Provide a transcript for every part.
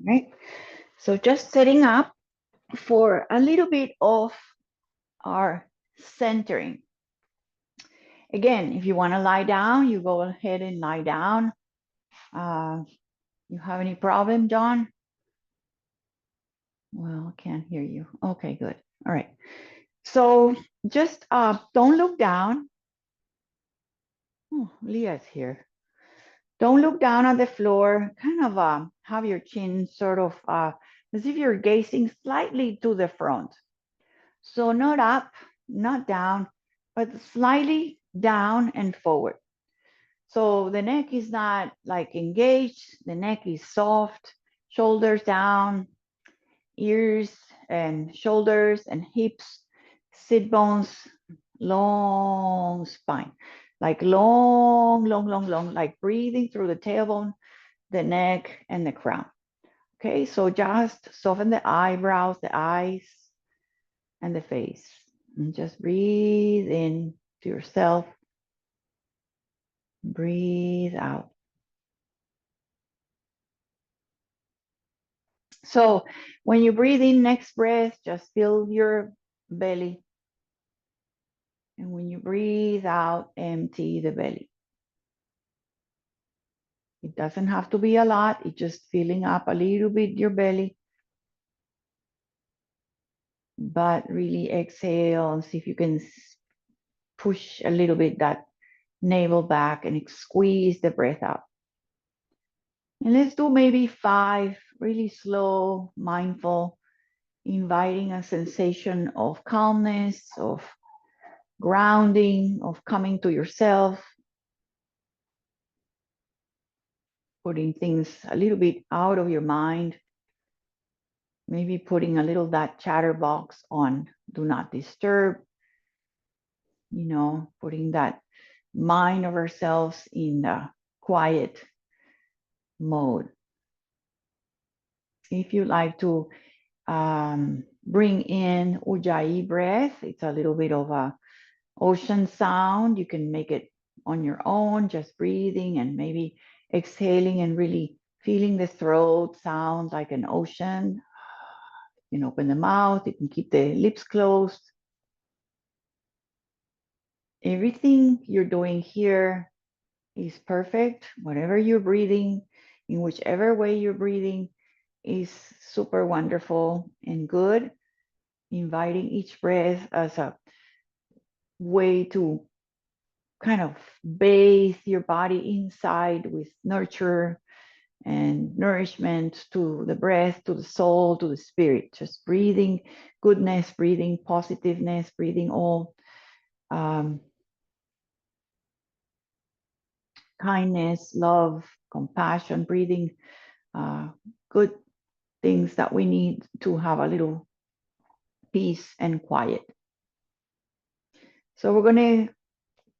right? So just setting up for a little bit of our centering. Again, if you want to lie down, you go ahead and lie down. You have any problem, John? Well, I can't hear you. Okay, good. All right. So just don't look down. Oh, Leah's here. Don't look down at the floor. Kind of have your chin sort of as if you're gazing slightly to the front. So not up, not down, but slightly down and forward. So the neck is not like engaged. The neck is soft, shoulders down, ears and shoulders and hips, sit bones, long spine, like long, long, long, long, like breathing through the tailbone, the neck, and the crown. Okay, so just soften the eyebrows, the eyes, and the face. And just breathe in to yourself. Breathe out. So when you breathe in, next breath, just fill your belly. And when you breathe out, empty the belly. It doesn't have to be a lot. It's just filling up a little bit your belly. But really exhale and see if you can push a little bit that navel back and squeeze the breath out. And let's do maybe 5 really slow, mindful, inviting a sensation of calmness, of grounding, of coming to yourself, putting things a little bit out of your mind, maybe putting a little that chatterbox on do not disturb, putting that mind of ourselves in the quiet mode. If you like to bring in Ujjayi breath, it's a little bit of a ocean sound. You can make it on your own, just breathing and maybe exhaling and really feeling the throat sound like an ocean. You can open the mouth, you can keep the lips closed. Everything you're doing here is perfect. Whatever you're breathing, in whichever way you're breathing, is super wonderful and good. Inviting each breath as a way to kind of bathe your body inside with nurture and nourishment to the breath, to the soul, to the spirit. Just breathing goodness, breathing positiveness, breathing all kindness, love, compassion, breathing good things that we need to have a little peace and quiet. So we're going to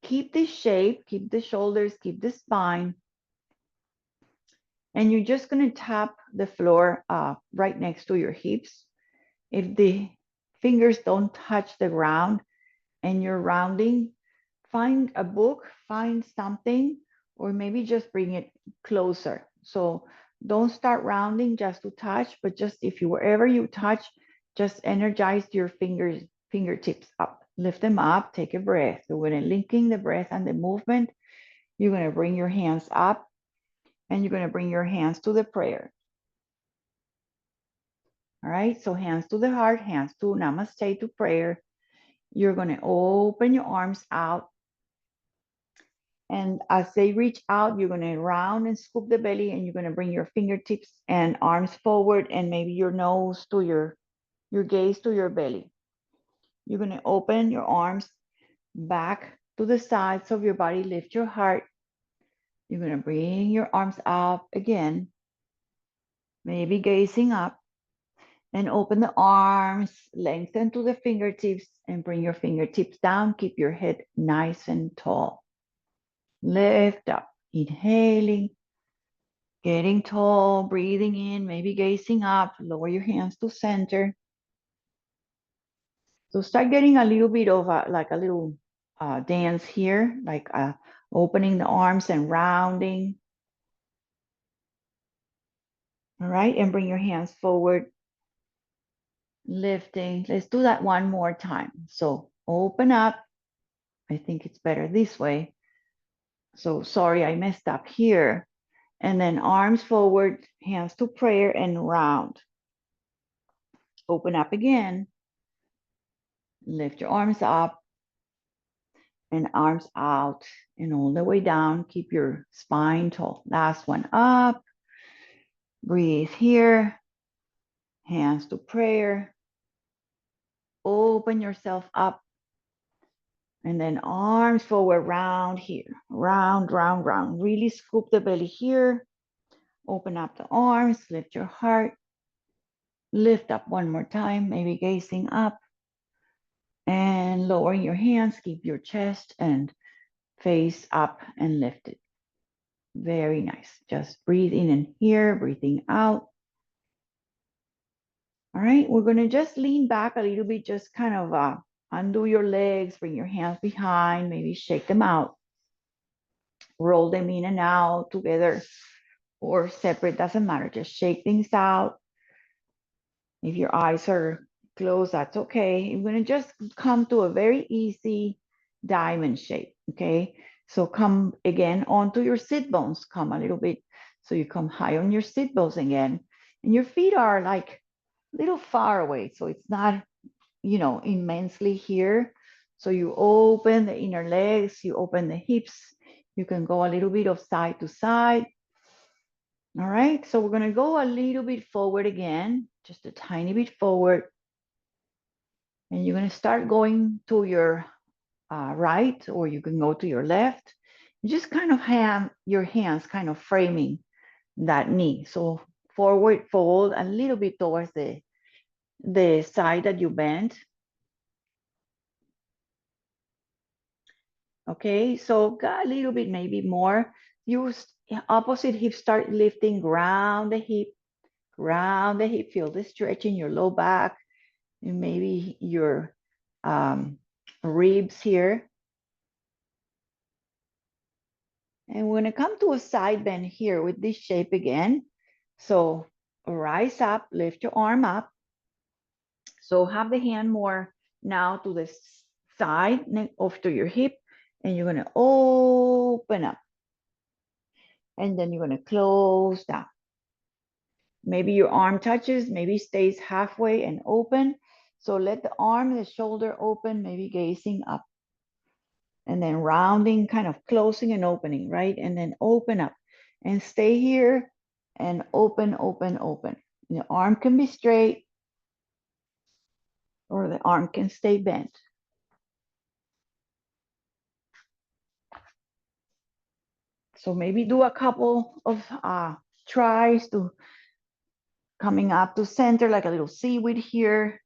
keep this shape, keep the shoulders, keep the spine. And you're just going to tap the floor right next to your hips. If the fingers don't touch the ground and you're rounding, find a book, find something, or maybe just bring it closer. So don't start rounding just to touch, but just if you wherever you touch, just energize your fingertips up. Lift them up, take a breath. So when linking the breath and the movement, you're going to bring your hands up and you're going to bring your hands to the prayer. All right, so hands to the heart, hands to namaste, to prayer. You're going to open your arms out. And as they reach out, you're going to round and scoop the belly, and you're going to bring your fingertips and arms forward, and maybe your nose to your gaze to your belly. You're going to open your arms back to the sides of your body, lift your heart. You're going to bring your arms up again, maybe gazing up, and open the arms, lengthen to the fingertips, and bring your fingertips down. Keep your head nice and tall. Lift up, inhaling, getting tall, breathing in, maybe gazing up, lower your hands to center. So start getting a little bit of like a little dance here, like opening the arms and rounding. All right, and bring your hands forward, lifting. Let's do that one more time. So open up. I think it's better this way. So sorry, I messed up here. And then arms forward, hands to prayer, and round. Open up again. Lift your arms up and arms out and all the way down. Keep your spine tall. Last one up. Breathe here. Hands to prayer. Open yourself up. And then arms forward, round here. Round, round, round. Really scoop the belly here. Open up the arms. Lift your heart. Lift up one more time, maybe gazing up. And lowering your hands. Keep your chest and face up and lift it. Very nice. Just breathe in and here, breathing out. All right, we're going to just lean back a little bit, just kind of undo your legs, bring your hands behind, maybe shake them out, roll them in and out together or separate, doesn't matter. Just shake things out. If your eyes are closed, that's okay. We're going to just come to a very easy diamond shape, okay? So come again onto your sit bones, come a little bit. So you come high on your sit bones again. And your feet are like a little far away. So it's not, you know, immensely here. So you open the inner legs, you open the hips. You can go a little bit of side to side. All right, so we're going to go a little bit forward again, just a tiny bit forward. And you're going to start going to your right, or you can go to your left. You just kind of have your hands kind of framing that knee. So forward fold a little bit towards the side that you bent. Okay, so got a little bit, maybe more. Use opposite hip, start lifting, ground the hip, ground the hip. Feel the stretch in your low back and maybe your ribs here. And we're gonna come to a side bend here with this shape again. So rise up, lift your arm up. So have the hand more now to the side, off to your hip, and you're gonna open up. And then you're gonna close down. Maybe your arm touches, maybe stays halfway and open. So let the arm, the shoulder open, maybe gazing up. And then rounding, kind of closing and opening, right? And then open up and stay here and open, open, open. And the arm can be straight or the arm can stay bent. So maybe do a couple of tries to coming up to center, like a little seaweed here.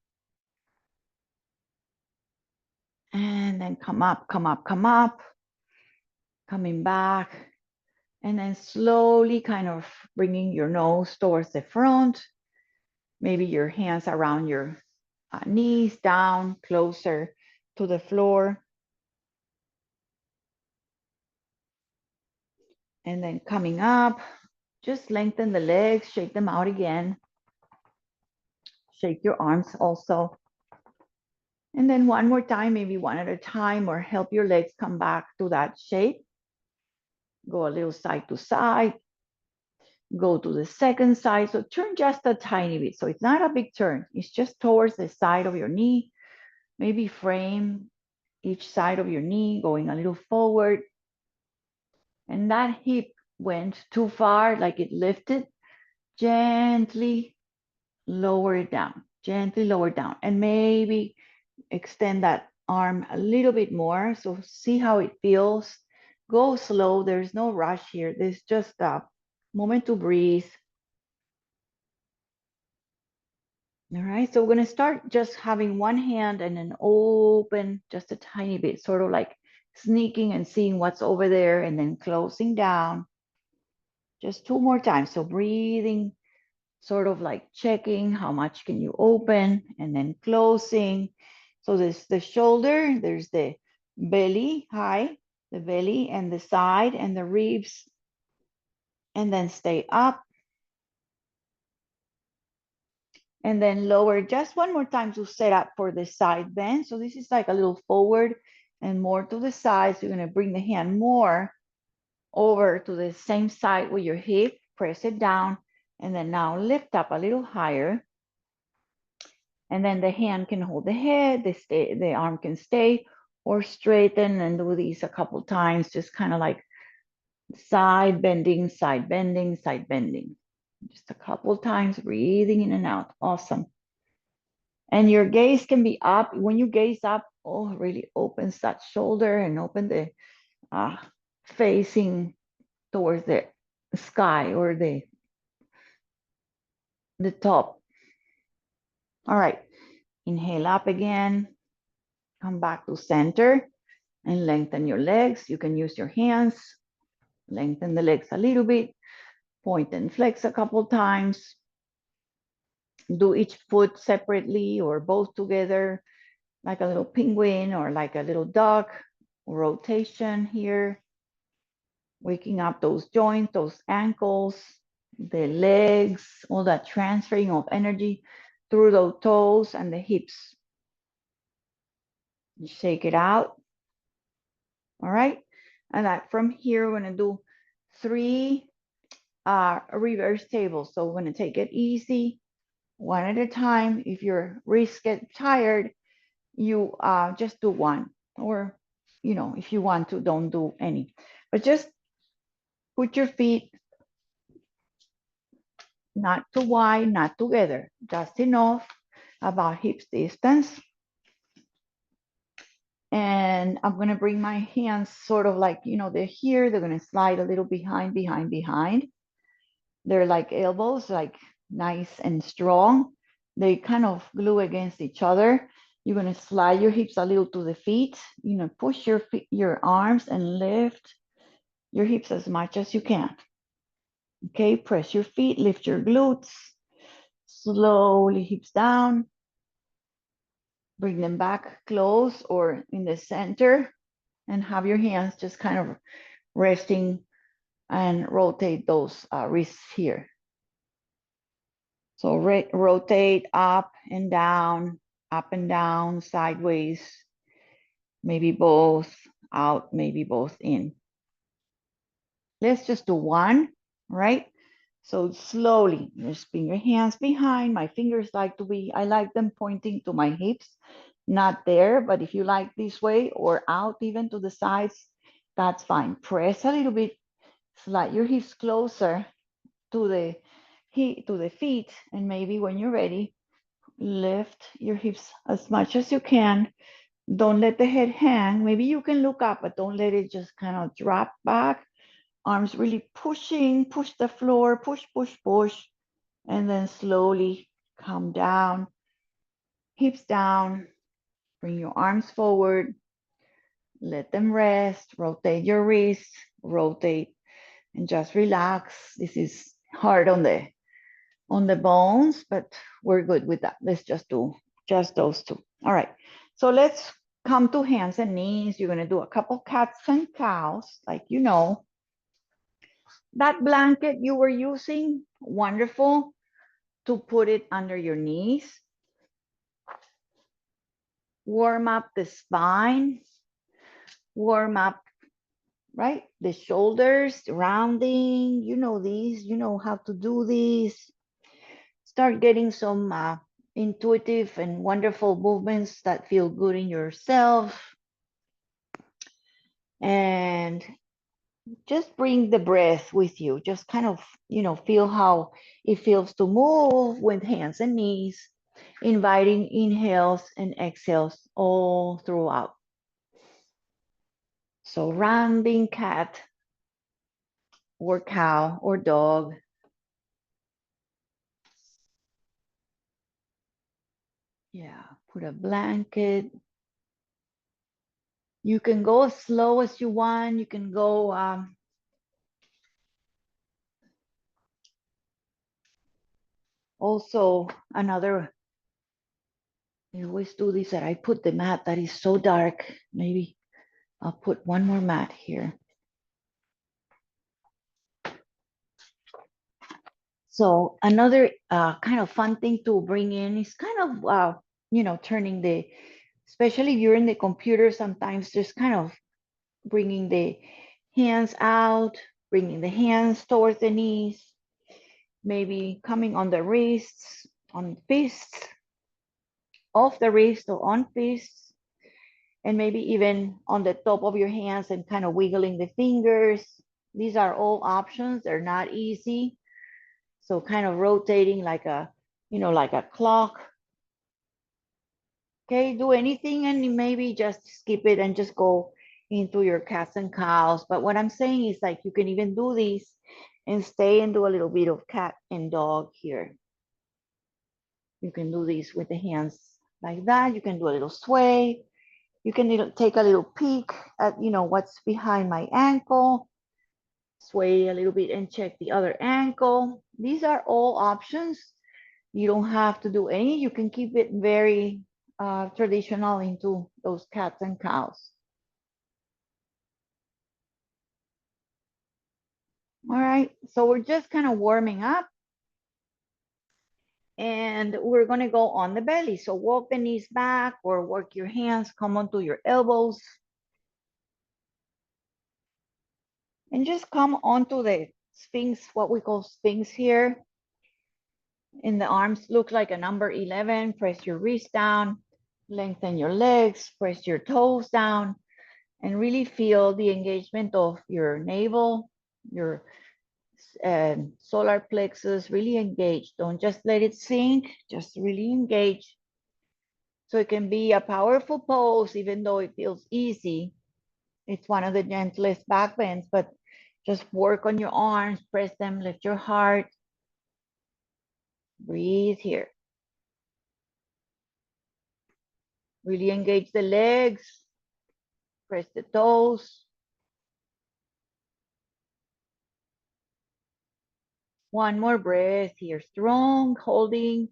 And then come up, come up, come up, coming back. And then slowly kind of bringing your nose towards the front. Maybe your hands around your knees, down, closer to the floor. And then coming up, just lengthen the legs, shake them out again. Shake your arms also. And then one more time, maybe one at a time, or help your legs come back to that shape. Go a little side to side. Go to the second side. So turn just a tiny bit. So it's not a big turn. It's just towards the side of your knee. Maybe frame each side of your knee, going a little forward. And that hip went too far, like it lifted. Gently lower it down. Gently lower it down. And maybe extend that arm a little bit more. So see how it feels. Go slow. There's no rush here. There's just a moment to breathe. All right, so we're going to start just having one hand and then open just a tiny bit, sort of like sneaking and seeing what's over there and then closing down. Just two more times. So breathing, sort of like checking how much can you open and then closing. So there's the shoulder, there's the belly, high, the belly and the side and the ribs, and then stay up and then lower just one more time to set up for the side bend. So this is like a little forward and more to the side. So you're going to bring the hand more over to the same side with your hip, press it down, and then now lift up a little higher. And then the hand can hold the head, the arm can stay, or straighten, and do these a couple times, just kind of like side bending, side bending, side bending. Just a couple times, breathing in and out. Awesome. And your gaze can be up. When you gaze up, oh, it really opens that shoulder and open the facing towards the sky or the top. All right. Inhale up again. Come back to center and lengthen your legs. You can use your hands. Lengthen the legs a little bit. Point and flex a couple times. Do each foot separately or both together, like a little penguin or like a little duck. Rotation here. Waking up those joints, those ankles, the legs, all that transferring of energy through those toes and the hips. You shake it out. All right. And that from here, we're going to do 3 reverse tables. So we're going to take it easy, one at a time. If your wrists get tired, you just do one. Or, you know, if you want to, don't do any. But just put your feet not too wide, not together, just enough, about hips distance. And I'm going to bring my hands sort of like, you know, they're here. They're going to slide a little behind. They're like elbows, like nice and strong. They kind of glue against each other. You're going to slide your hips a little to the feet. You know, push your arms and lift your hips as much as you can. Okay, press your feet, lift your glutes. Slowly hips down. Bring them back close or in the center, and have your hands just kind of resting and rotate those wrists here. So rotate up and down, sideways, maybe both out, maybe both in. Let's just do one, right? So slowly, just bring your hands behind. My fingers I like them pointing to my hips, not there, but if you like this way or out even to the sides, that's fine. Press a little bit, slide your hips closer to the feet, and maybe when you're ready, lift your hips as much as you can. Don't let the head hang. Maybe you can look up, but don't let it just kind of drop back. Arms really push the floor, push, and then slowly come down, hips down, bring your arms forward, let them rest, rotate your wrists, rotate, and just relax. This is hard on the bones, but we're good with that. Let's just do just those two. All right, so let's come to hands and knees. You're gonna do a couple cats and cows, like you know. That blanket you were using, wonderful to put it under your knees. Warm up the spine, warm up, right? The shoulders, rounding, you know these, you know how to do these. Start getting some intuitive and wonderful movements that feel good in yourself. And just bring the breath with you. Just kind of, you know, feel how it feels to move with hands and knees, inviting inhales and exhales all throughout. So rounding cat or cow or dog. Yeah, put a blanket. You can go as slow as you want. You can go also another, I always do this, that I put the mat that is so dark. Maybe I'll put one more mat here. So another kind of fun thing to bring in is kind of, turning especially if you're in the computer, sometimes just kind of bringing the hands out, bringing the hands towards the knees, maybe coming on the wrists, on fists, off the wrist or on fists, and maybe even on the top of your hands and kind of wiggling the fingers. These are all options. They're not easy. So kind of rotating like like a clock. Okay, do anything and maybe just skip it and just go into your cats and cows. But what I'm saying is like you can even do these and stay and do a little bit of cat and dog here. You can do these with the hands like that. You can do a little sway. You can take a little peek at, what's behind my ankle. Sway a little bit and check the other ankle. These are all options. You don't have to do any. You can keep it very traditional into those cats and cows. All right, so we're just kind of warming up and we're gonna go on the belly. So walk the knees back or work your hands, come onto your elbows. And just come onto the Sphinx, what we call Sphinx here. In the arms, look like a number 11. Press your wrist down, lengthen your legs, press your toes down, and really feel the engagement of your navel, your solar plexus, really engage. Don't just let it sink, just really engage. So it can be a powerful pose, even though it feels easy. It's one of the gentlest back bends, but just work on your arms, press them, lift your heart. Breathe here. Really engage the legs, press the toes. One more breath here, strong, holding,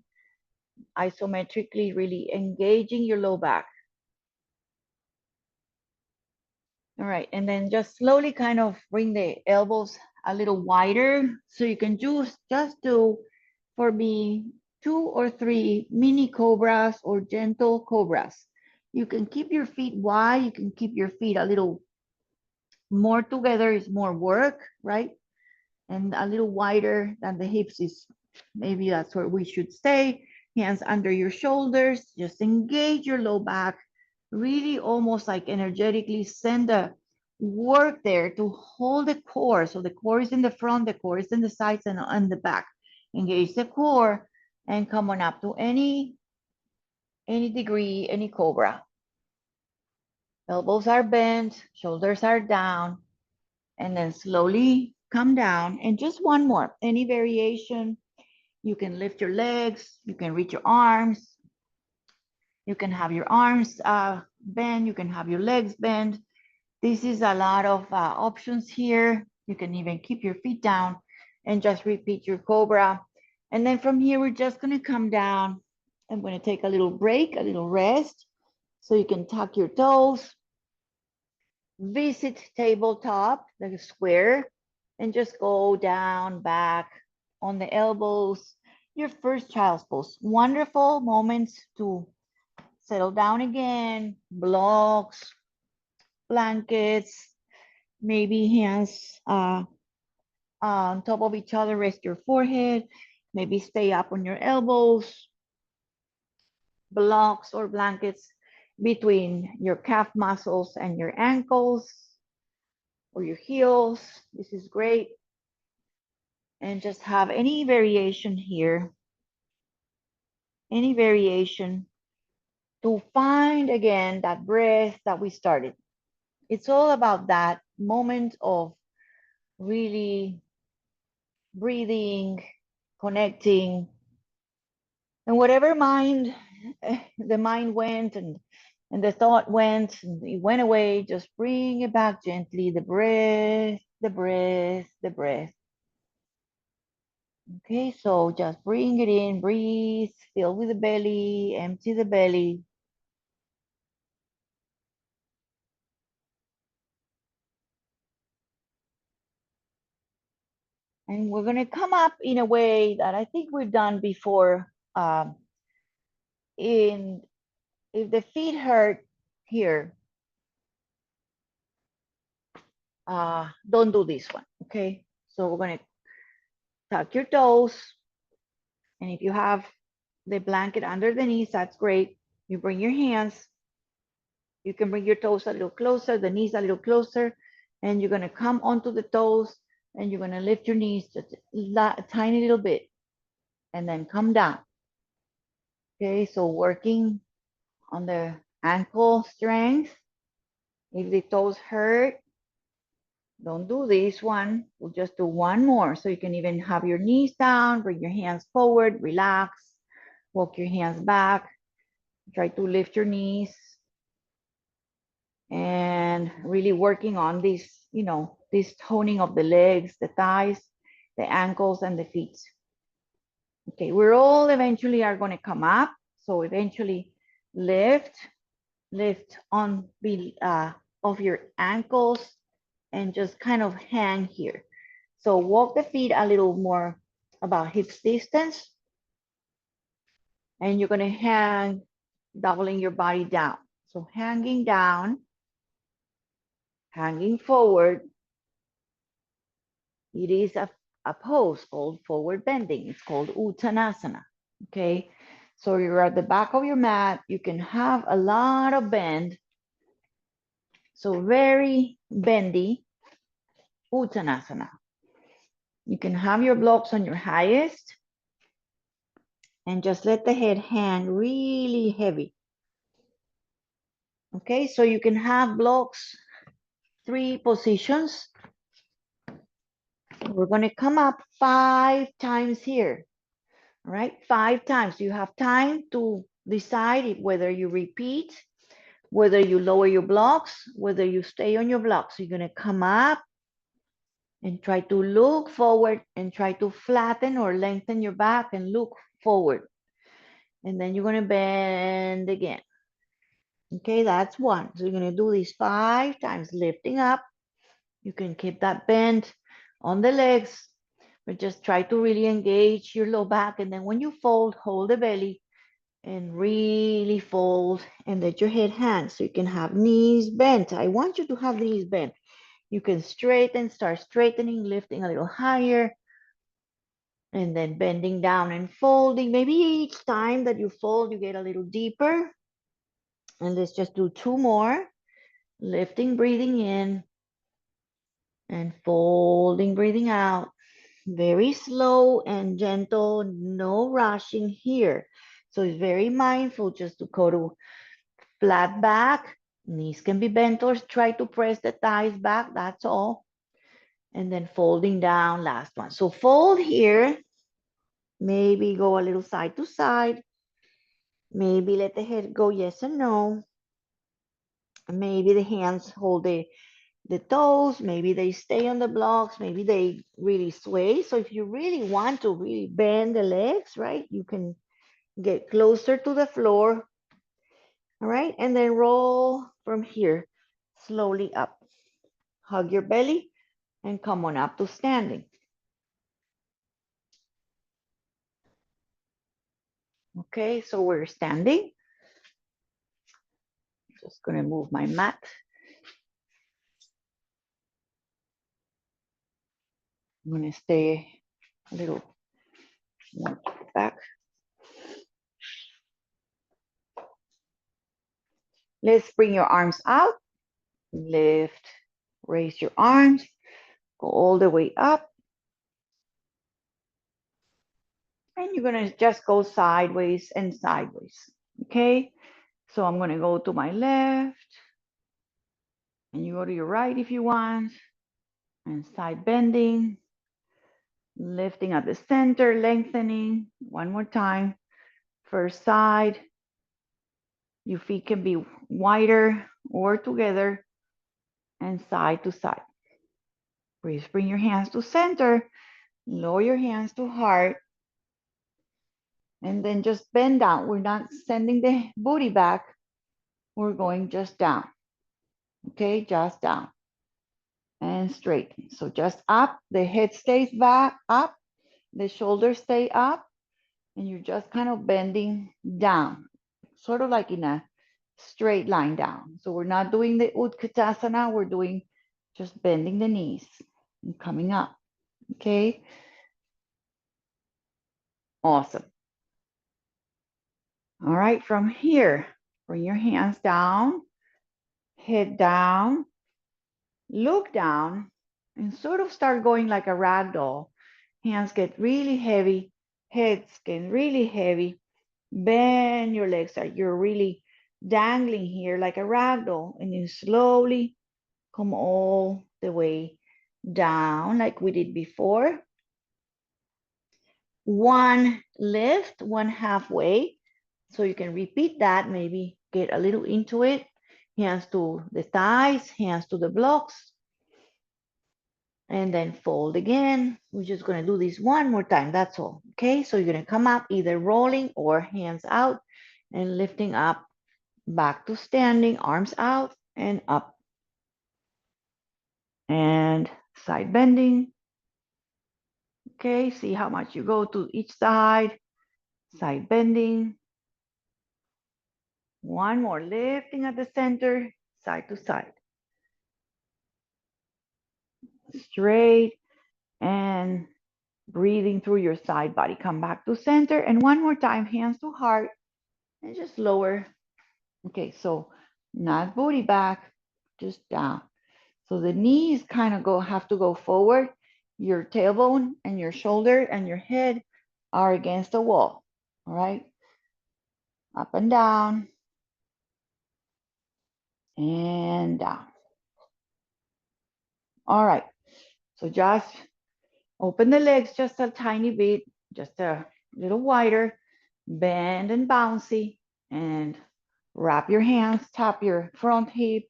isometrically, really engaging your low back. All right, and then just slowly kind of bring the elbows a little wider so you can just do, for me, 2 or 3 mini cobras or gentle cobras. You can keep your feet wide, you can keep your feet a little more together, is more work, right? And a little wider than the hips is, maybe that's where we should stay. Hands under your shoulders, just engage your low back, really almost like energetically send the work there to hold the core. So the core is in the front, the core is in the sides and on the back. Engage the core and come on up to any degree, any cobra. Elbows are bent, shoulders are down, and then slowly come down. And just one more, any variation. You can lift your legs, you can reach your arms, you can have your arms bend, you can have your legs bend. This is a lot of options here. You can even keep your feet down and just repeat your cobra. And then from here, we're just gonna come down. I'm gonna take a little break, a little rest. So you can tuck your toes, visit tabletop, the square, and just go down, back on the elbows. Your first child's pose. Wonderful moments to settle down again, blocks, blankets, maybe hands on top of each other, rest your forehead, maybe stay up on your elbows, blocks or blankets between your calf muscles and your ankles or your heels. This is great. And just have any variation here, any variation to find again that breath that we started. It's all about that moment of really breathing, connecting, and whatever the mind went and the thought went, and it went away, just bring it back gently, the breath, the breath, the breath. Okay, so just bring it in, breathe, fill with the belly, empty the belly. And we're gonna come up in a way that I think we've done before. In If the feet hurt here, don't do this one, okay? So we're gonna tuck your toes, and if you have the blanket under the knees, that's great. You bring your hands, you can bring your toes a little closer, the knees a little closer, and you're gonna come onto the toes, and you're gonna lift your knees just a tiny little bit, and then come down. Okay, so working on the ankle strength. If the toes hurt, don't do this one. We'll just do one more. So you can even have your knees down, bring your hands forward, relax, walk your hands back, try to lift your knees, and really working on this, this toning of the legs, the thighs, the ankles, and the feet. Okay, we're all eventually are going to come up. So eventually lift on of your ankles and just kind of hang here. So walk the feet a little more about hips distance, and you're going to hang, doubling your body down. So hanging down, hanging forward. It is a pose called forward bending. It's called Uttanasana. Okay, so you're at the back of your mat. You can have a lot of bend. So very bendy Uttanasana. You can have your blocks on your highest and just let the head hang really heavy. Okay, so you can have blocks, 3 positions. We're going to come up 5 times here. All right, 5 times. You have time to decide whether you repeat, whether you lower your blocks, whether you stay on your blocks. So you're going to come up and try to look forward and try to flatten or lengthen your back and look forward. And then you're going to bend again. Okay, that's 1. So you're going to do this 5 times, lifting up. You can keep that bend on the legs, but just try to really engage your low back. And then when you fold, hold the belly and really fold and let your head hang. So you can have knees bent. I want you to have knees bent. You can straighten, start straightening, lifting a little higher, and then bending down and folding. Maybe each time that you fold, you get a little deeper. And let's just do 2 more. Lifting, breathing in, and folding, breathing out. Very slow and gentle, no rushing here. So it's very mindful just to go to flat back. Knees can be bent or try to press the thighs back, that's all. And then folding down, last one. So fold here, maybe go a little side to side. Maybe let the head go yes and no. Maybe the hands hold the toes, maybe they stay on the blocks, maybe they really sway. So if you really want to really bend the legs, right, you can get closer to the floor, all right, and then roll from here, slowly up. Hug your belly and come on up to standing. Okay, so we're standing. Just gonna move my mat. I'm gonna stay a little more back. Let's bring your arms out. Lift, raise your arms, go all the way up. And you're gonna just go sideways and sideways, okay? So I'm gonna go to my left, and you go to your right if you want, and side bending, lifting at the center, lengthening. One more time. First side, your feet can be wider or together, and side to side. Please bring your hands to center, lower your hands to heart, and then just bend down. We're not sending the booty back. We're going just down. Okay, just down. and straighten. So just up, the head stays back, up, the shoulders stay up, and you're just kind of bending down, sort of like in a straight line down. So we're not doing the Utkatasana, we're doing just bending the knees and coming up, okay? Awesome. All right, from here, bring your hands down, head down, look down, and sort of start going like a rag doll. Hands get really heavy, heads get really heavy. Bend your legs out. You're really dangling here like a rag doll, and you slowly come all the way down like we did before. One lift, one halfway. So you can repeat that, maybe get a little into it. Hands to the thighs, hands to the blocks, and then fold again. We're just gonna do this one more time, that's all, okay? So you're gonna come up either rolling or hands out and lifting up, back to standing, arms out and up. And side bending, okay? See how much you go to each side. Side bending. One more, lifting at the center, side to side. Straight and breathing through your side body. Come back to center, and one more time, hands to heart, and just lower. Okay, so not booty back, just down. So the knees kind of have to go forward. Your tailbone and your shoulder and your head are against the wall. All right, up and down and down. All right, so just open the legs just a tiny bit, just a little wider, bend and bouncy, and wrap your hands, tap your front hip,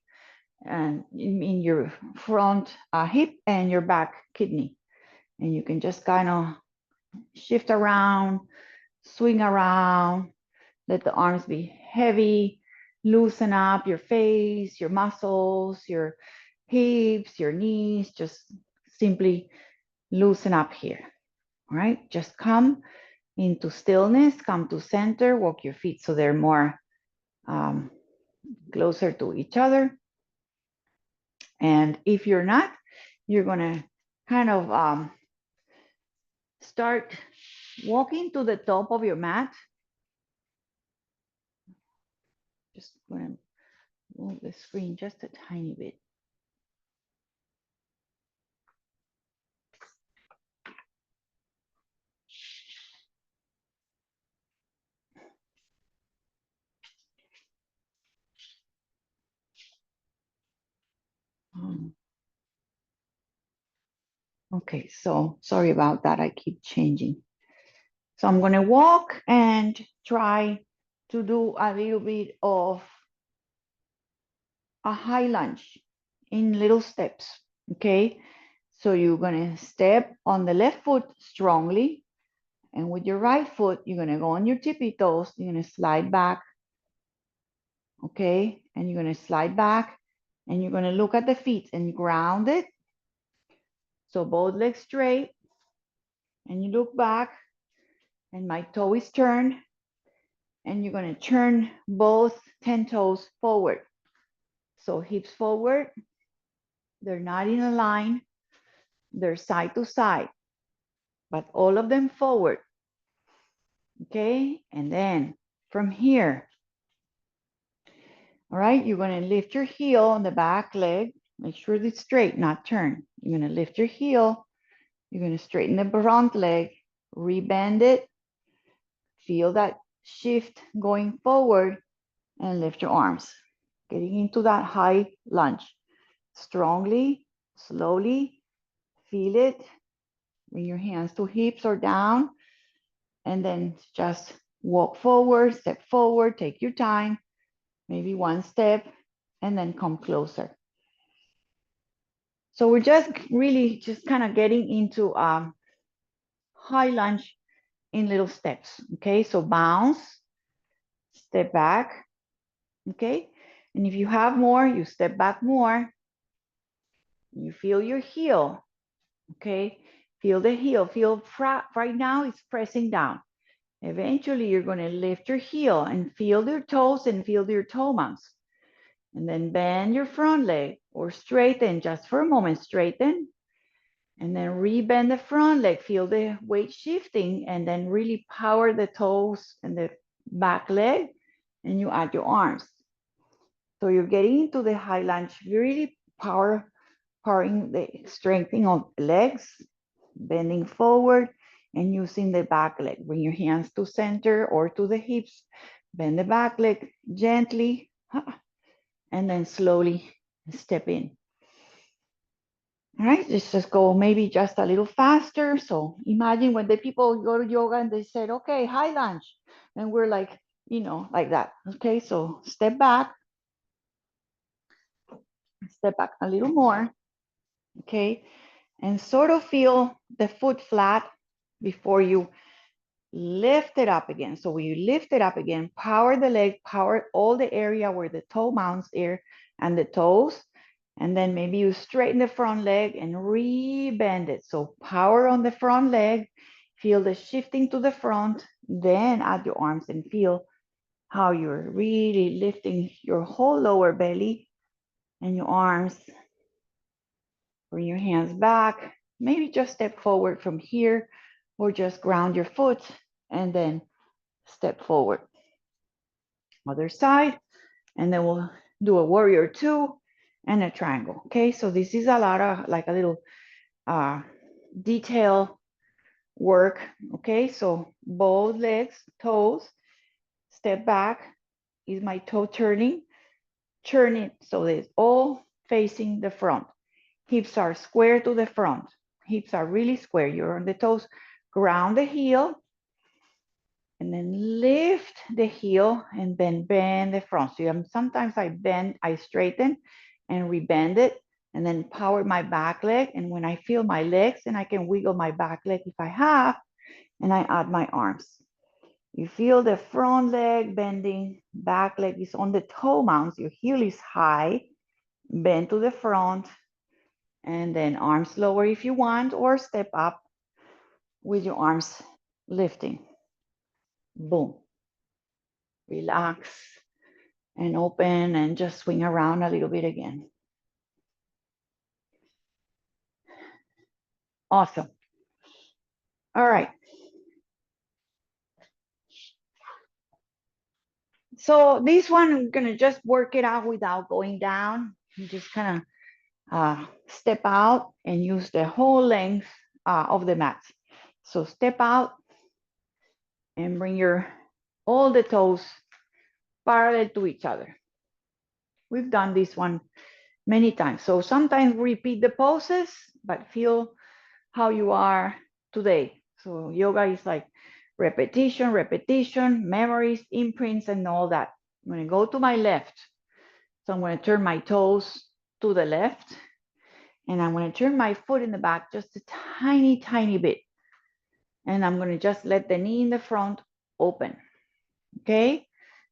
and in your front hip and your back kidney. And you can just kind of shift around, swing around, let the arms be heavy, loosen up your face, your muscles, your hips, your knees, just simply loosen up here. All right, just come into stillness, come to center, walk your feet so they're more closer to each other. And if you're not, you're gonna kind of start walking to the top of your mat. Just gonna move the screen just a tiny bit. Okay, so sorry about that. I keep changing. So I'm gonna walk and try to do a little bit of a high lunge in little steps, okay? So you're gonna step on the left foot strongly, and with your right foot, you're gonna go on your tippy toes, you're gonna slide back, okay? And you're gonna slide back, and you're gonna look at the feet and ground it. So both legs straight, and you look back, and my toe is turned, and you're gonna turn both 10 toes forward. So hips forward, they're not in a line, they're side to side, but all of them forward. Okay, and then from here, all right, you're gonna lift your heel on the back leg. Make sure it's straight, not turn. You're gonna lift your heel. You're gonna straighten the front leg, rebend it. Feel that shift going forward and lift your arms. Getting into that high lunge. Strongly, slowly, feel it. Bring your hands to hips or down. And then just walk forward, step forward, take your time. Maybe one step, and then come closer. So we're just really just kind of getting into high lunge in little steps, okay? So bounce, step back, okay? And if you have more, you step back more, You feel your heel, okay? Feel the heel. Feel right now it's pressing down. Eventually, you're going to lift your heel and feel your toes and feel your toe mounts. And then bend your front leg or straighten just for a moment. Straighten. And then rebend the front leg. Feel the weight shifting. And then really power the toes and the back leg. And you add your arms. So you're getting into the high lunge, really powering the strengthening of the legs, bending forward and using the back leg. Bring your hands to center or to the hips. Bend the back leg gently and then slowly step in. All right, let's just go maybe just a little faster. So imagine when the people go to yoga and they said, okay, high lunge. And we're like, you know, like that. Okay, so step back a little more. Okay, and sort of feel the foot flat before you lift it up again. So when you lift it up again, power the leg, power all the area where the toe mounts are and the toes. And then maybe you straighten the front leg and re-bend it. So power on the front leg, feel the shifting to the front, then add your arms and feel how you're really lifting your whole lower belly and your arms. Bring your hands back. Maybe just step forward from here or just ground your foot and then step forward. Other side, and then we'll do a warrior two and a triangle. Okay, so this is a lot of like a little detail work. Okay, so both legs, toes, step back. Is my toe turning? Turn it so it's all facing the front. Hips are square to the front. Hips are really square. You're on the toes. Ground the heel and then lift the heel and then bend the front. So sometimes I straighten and rebend it and then power my back leg. And when I feel my legs, and I can wiggle my back leg if I have, and I add my arms. You feel the front leg bending, back leg is on the toe mounts, your heel is high, bend to the front, and then arms lower if you want, or step up with your arms lifting. Boom. Relax and open and just swing around a little bit again. Awesome. All right. So this one, I'm gonna just work it out without going down. You just kind of step out and use the whole length of the mat. So step out and bring all the toes parallel to each other. We've done this one many times. So sometimes repeat the poses, but feel how you are today. So yoga is like repetition, repetition, memories, imprints, and all that. I'm going to go to my left. So I'm going to turn my toes to the left. And I'm going to turn my foot in the back just a tiny, tiny bit. And I'm going to just let the knee in the front open. Okay?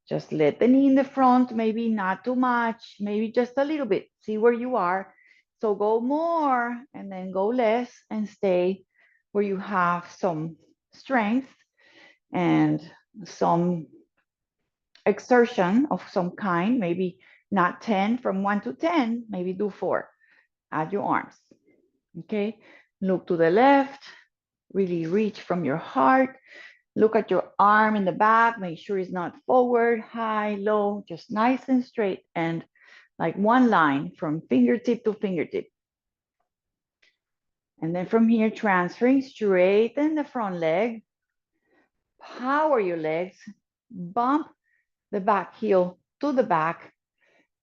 Just let the knee in the front, maybe not too much, maybe just a little bit. See where you are. So go more and then go less and stay where you have some strength and some exertion of some kind, maybe not 10, from 1 to 10, maybe do 4. Add your arms. Okay, look to the left, really reach from your heart. Look at your arm in the back, make sure it's not forward, high, low, just nice and straight and like one line from fingertip to fingertip. And then from here, transferring, straighten the front leg, power your legs, bump the back heel to the back,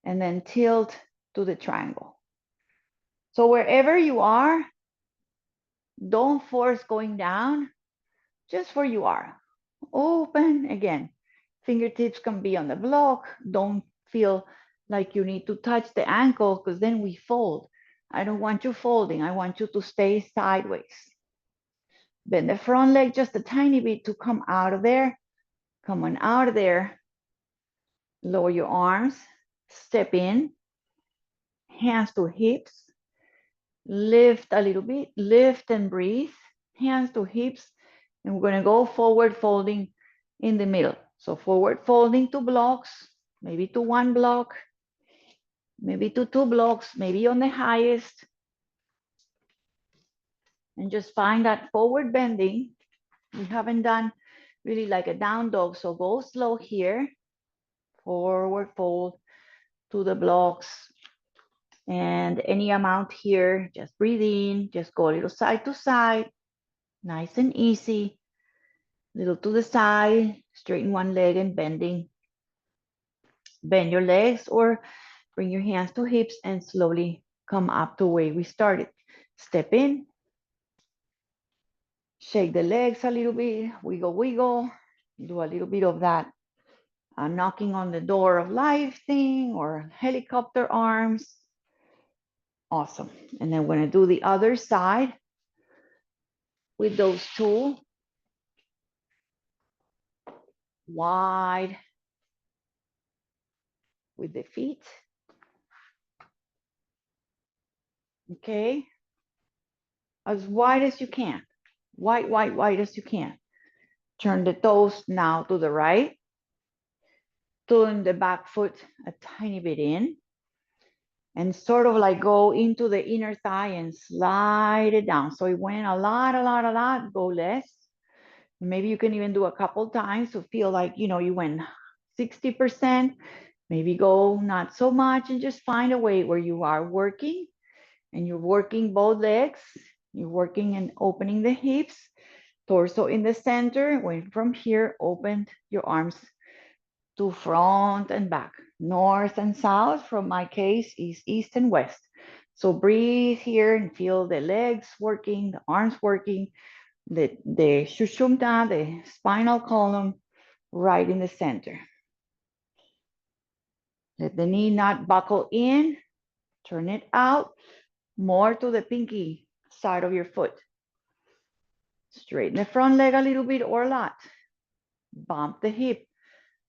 and then tilt to the triangle. So wherever you are, don't force going down, just where you are. Open again. Fingertips can be on the block. Don't feel like you need to touch the ankle because then we fold. I don't want you folding. I want you to stay sideways. Bend the front leg just a tiny bit to come out of there. Come on out of there. Lower your arms. Step in. Hands to hips. Lift a little bit, lift and breathe, hands to hips, and we're gonna go forward folding in the middle. So forward folding to blocks, maybe to one block, maybe to two blocks, maybe on the highest, and just find that forward bending. We haven't done really like a down dog, so go slow here, forward fold to the blocks, and any amount here, just breathe in, just go a little side to side, nice and easy, little to the side, straighten one leg and bending, bend your legs or bring your hands to hips and slowly come up to where we started. Step in, shake the legs a little bit, wiggle, wiggle, do a little bit of that knocking on the door of life thing or helicopter arms. Awesome. And then we're going to do the other side with those two wide with the feet. Okay. As wide as you can. Wide, wide, wide as you can. Turn the toes now to the right. Turn the back foot a tiny bit in. And sort of like go into the inner thigh and slide it down. So it went a lot, go less. Maybe you can even do a couple times to feel like, you know, you went 60%, maybe go not so much and just find a way where you are working and you're working both legs. You're working and opening the hips, torso in the center. When from here, open your arms to front and back, north and south. From my case is east and west. So breathe here and feel the legs working, the arms working, the shushumna, the spinal column, right in the center. Let the knee not buckle in, turn it out, more to the pinky side of your foot. Straighten the front leg a little bit or a lot. Bump the hip,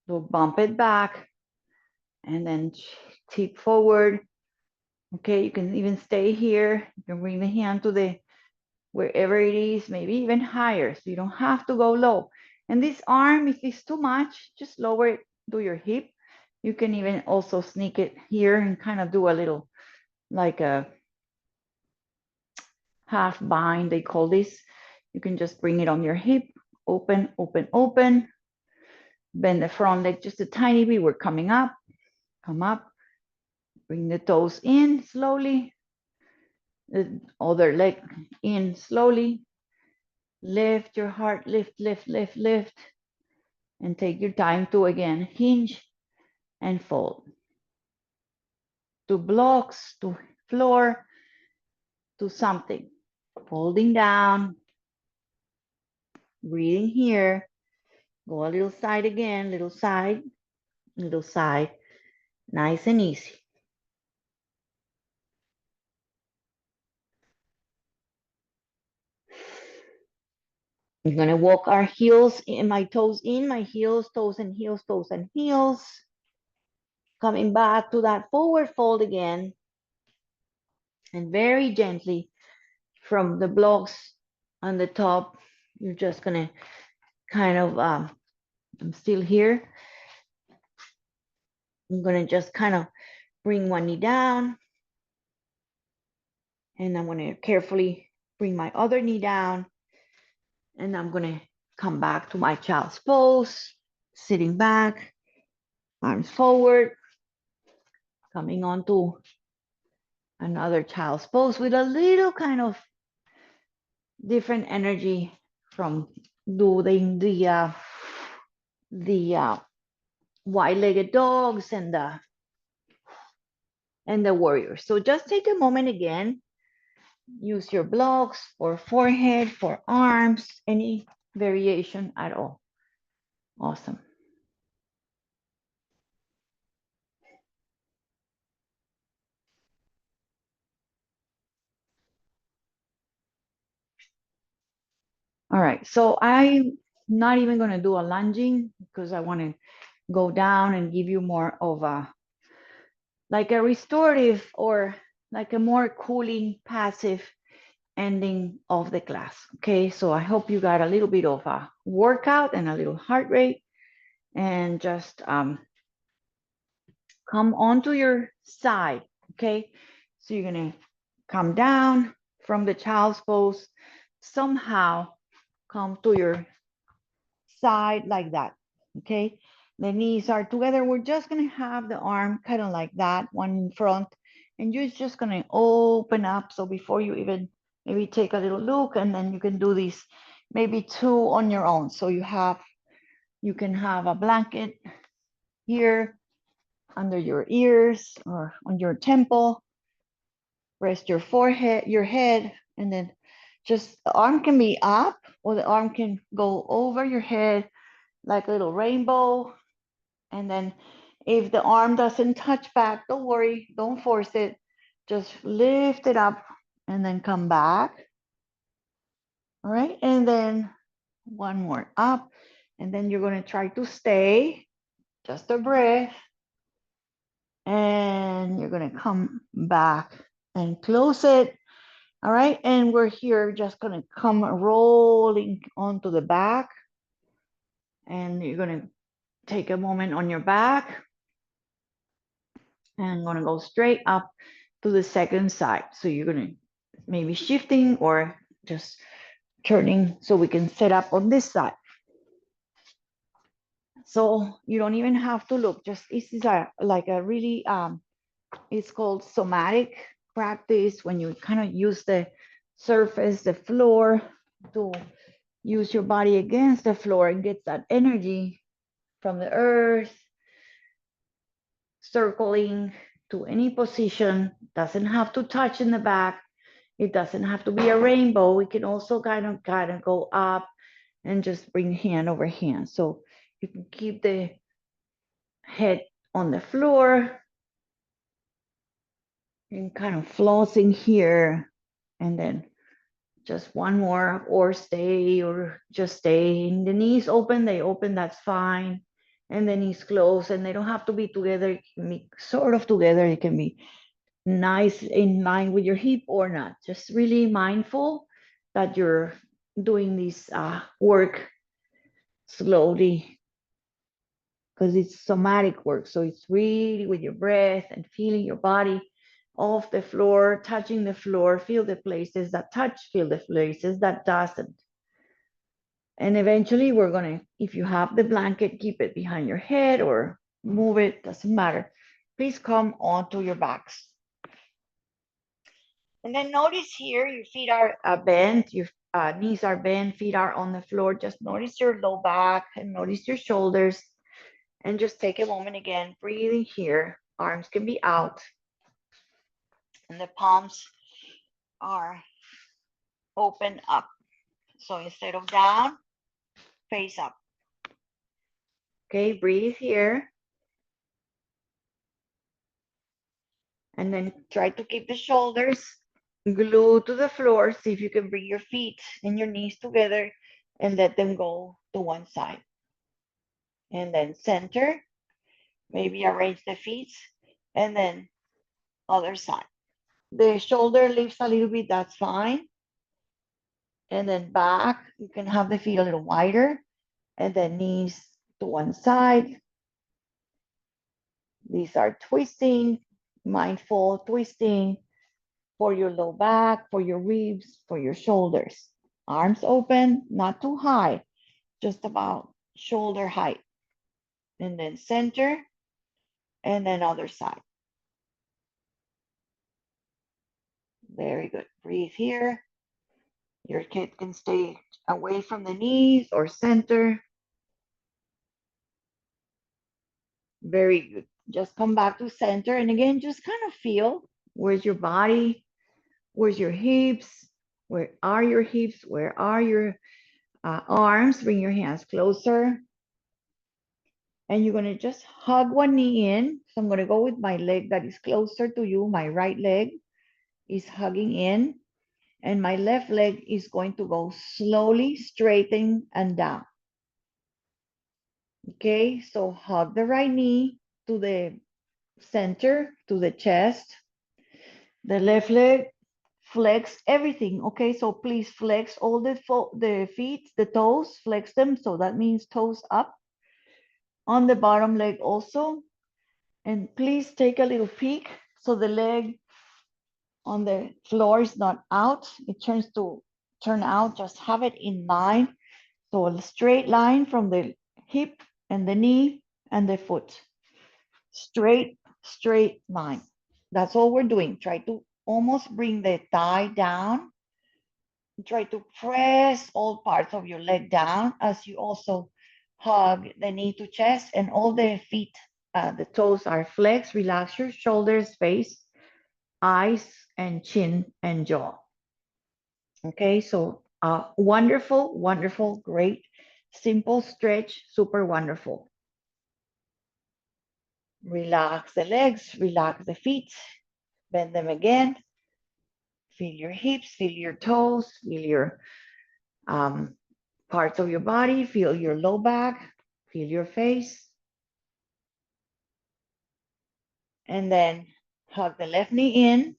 so bump it back, and then tip forward. Okay, you can even stay here. You can bring the hand to the wherever it is, maybe even higher, so you don't have to go low. And this arm, if it's too much, just lower it to your hip. You can even also sneak it here and kind of do a little, like a half bind, they call this. You can just bring it on your hip, open, open, open. Bend the front leg just a tiny bit. We're coming up, come up. Bring the toes in slowly. The other leg in slowly. Lift your heart, lift, lift, lift, lift. And take your time to, again, hinge and fold. To blocks, to floor, to something. Folding down, breathing here. Go a little side again, little side, little side. Nice and easy. We're gonna walk our heels in, my toes in, my heels, toes and heels, toes and heels. Coming back to that forward fold again. And very gently from the blocks on the top, you're just gonna kind of, I'm still here. I'm gonna just kind of bring one knee down. And I'm gonna carefully bring my other knee down. And I'm gonna come back to my child's pose, sitting back, arms forward, coming on to another child's pose with a little kind of different energy from doing the wide-legged dogs and the warrior. So just take a moment again. Use your blocks for forehead, for arms, any variation at all. Awesome. All right, so I'm not even going to do a lunging because I want to go down and give you more of a, like a restorative or like a more cooling, passive ending of the class. Okay, so I hope you got a little bit of a workout and a little heart rate, and just come onto your side. Okay, so you're gonna come down from the child's pose, somehow come to your side like that. Okay, the knees are together. We're just gonna have the arm kind of like that, one in front, and you're just gonna open up. So before you even maybe take a little look, and then you can do these maybe two on your own. So you can have a blanket here under your ears or on your temple. Rest your forehead, your head, and then just the arm can be up, or the arm can go over your head like a little rainbow. And then if the arm doesn't touch back, don't worry, don't force it. Just lift it up and then come back. All right, and then one more up. And then you're going to try to stay, just a breath. And you're going to come back and close it. All right, and we're here just going to come rolling onto the back. And you're going to take a moment on your back. And I'm going to go straight up to the second side. So you're going to maybe shifting or just turning so we can set up on this side. So you don't even have to look. Just this is like a really it's called somatic practice, when you kind of use the surface, the floor, to use your body against the floor and get that energy from the earth circling to any position. Doesn't have to touch in the back. It doesn't have to be a rainbow. We can also kind of go up and just bring hand over hand. So you can keep the head on the floor and kind of flossing here, and then just one more, or stay, or just stay. And the knees open, they open, that's fine. And the knees close, and they don't have to be together. It can be sort of together. It can be nice in line with your hip or not. Just really mindful that you're doing this work slowly, because it's somatic work. So it's really with your breath and feeling your body off the floor, touching the floor, feel the places that touch, feel the places that doesn't. And eventually we're gonna, if you have the blanket, keep it behind your head or move it, doesn't matter. Please come onto your backs. And then notice here, your feet are bent, your knees are bent, feet are on the floor. Just notice your low back and notice your shoulders. And just take a moment again, breathing here. Arms can be out. And the palms are open up. So instead of down, face up. Okay, breathe here. And then try to keep the shoulders glued to the floor. See if you can bring your feet and your knees together and let them go to one side. And then center, maybe arrange the feet, and then other side. The shoulder lifts a little bit, that's fine. And then back, you can have the feet a little wider, and then knees to one side. These are twisting, mindful twisting for your low back, for your ribs, for your shoulders. Arms open, not too high, just about shoulder height. And then center, and then other side. Very good. Breathe here. Your kid can stay away from the knees or center. Very good. Just come back to center. And again, just kind of feel, where's your body? Where's your hips? Where are your hips? Where are your arms? Bring your hands closer. And you're going to just hug one knee in. So I'm going to go with my leg that is closer to you. My right leg is hugging in. And my left leg is going to go slowly straighten and down. Okay, so hug the right knee to the center, to the chest. The left leg, flex everything. Okay, so please flex all the feet, the toes, flex them. So that means toes up. On the bottom leg also. And please take a little peek so the leg on the floor is not out. It turn out, just have it in line. So a straight line from the hip and the knee and the foot. Straight line. That's all we're doing. Try to almost bring the thigh down. Try to press all parts of your leg down as you also hug the knee to chest, and all the feet, the toes are flexed. Relax your shoulders, face, eyes, and chin and jaw. Okay, so wonderful, wonderful, great, simple stretch, super wonderful. Relax the legs, relax the feet, bend them again. Feel your hips, feel your toes, feel your um, parts of your body, feel your low back, feel your face. And then hug the left knee in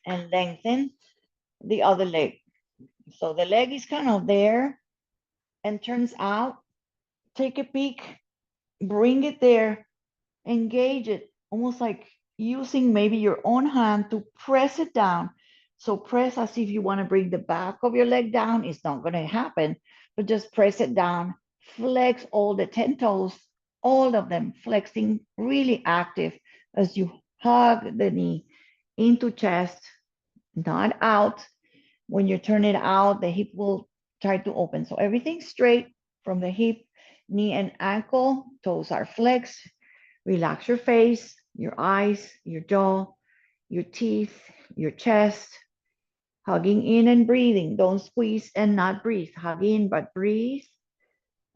and lengthen the other leg. So the leg is kind of there and turns out. Take a peek, bring it there, engage it, almost like using maybe your own hand to press it down. So press as if you want to bring the back of your leg down. It's not going to happen, but just press it down. Flex all the 10 toes, all of them flexing, really active as you hug the knee into chest, not out. When you turn it out, the hip will try to open. So everything straight from the hip, knee and ankle, toes are flexed. Relax your face, your eyes, your jaw, your teeth, your chest. Hugging in and breathing. Don't squeeze and not breathe. Hug in, but breathe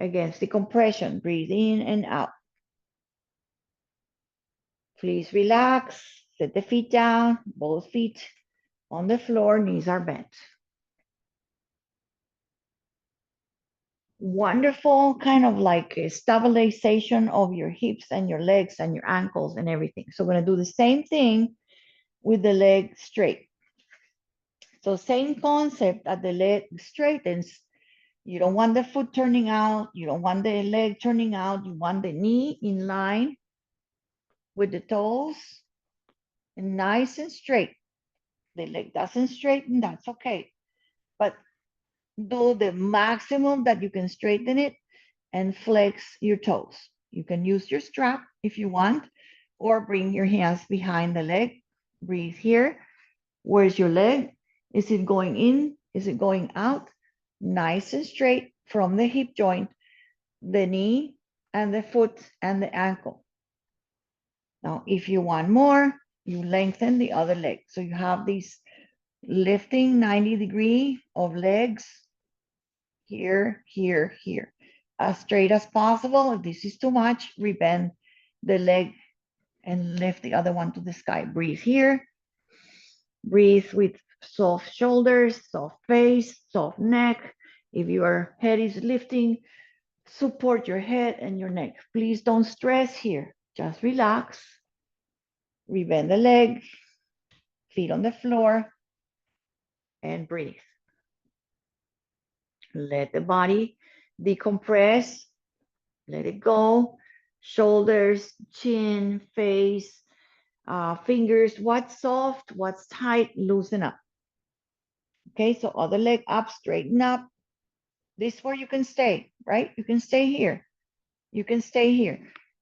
against the compression. Breathe in and out. Please relax. Set the feet down, both feet on the floor, knees are bent. Wonderful, kind of like a stabilization of your hips and your legs and your ankles and everything. So we're going to do the same thing with the leg straight. So same concept that the leg straightens. You don't want the foot turning out. You don't want the leg turning out. You want the knee in line with the toes and nice and straight. The leg doesn't straighten, that's okay. But do the maximum that you can straighten it and flex your toes. You can use your strap if you want, or bring your hands behind the leg. Breathe here. Where's your leg? Is it going in? Is it going out? Nice and straight from the hip joint, the knee, and the foot and the ankle. Now, if you want more, you lengthen the other leg. So you have these lifting 90-degree of legs here, here, here. As straight as possible. If this is too much, rebend the leg and lift the other one to the sky. Breathe here. Breathe with soft shoulders, soft face, soft neck. If your head is lifting, support your head and your neck. Please don't stress here. Just relax. Rebend the leg, feet on the floor, and breathe. Let the body decompress. Let it go. Shoulders, chin, face, fingers. What's soft, what's tight, loosen up. Okay, so other leg up, straighten up. This is where you can stay, right? You can stay here. You can stay here.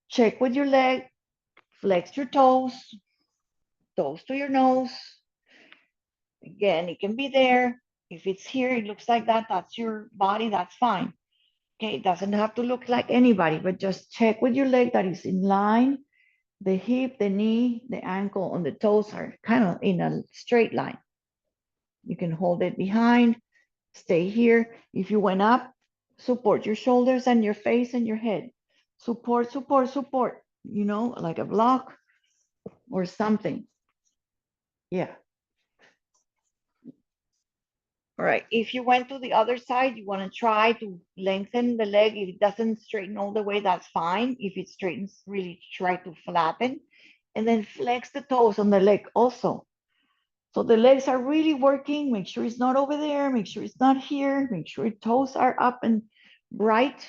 Check with your leg. Flex your toes. Toes to your nose. Again, it can be there. If it's here, it looks like that. That's your body. That's fine. Okay, it doesn't have to look like anybody, but just check with your leg that is in line. The hip, the knee, the ankle, and the toes are kind of in a straight line. You can hold it behind, stay here. If you went up, support your shoulders and your face and your head. Support, support, support, you know, like a block or something. Yeah. All right, if you went to the other side, you want to try to lengthen the leg. If it doesn't straighten all the way, that's fine. If it straightens, really try to flatten And then flex the toes on the leg also. So the legs are really working. Make sure it's not over there. Make sure it's not here. Make sure your toes are up and bright.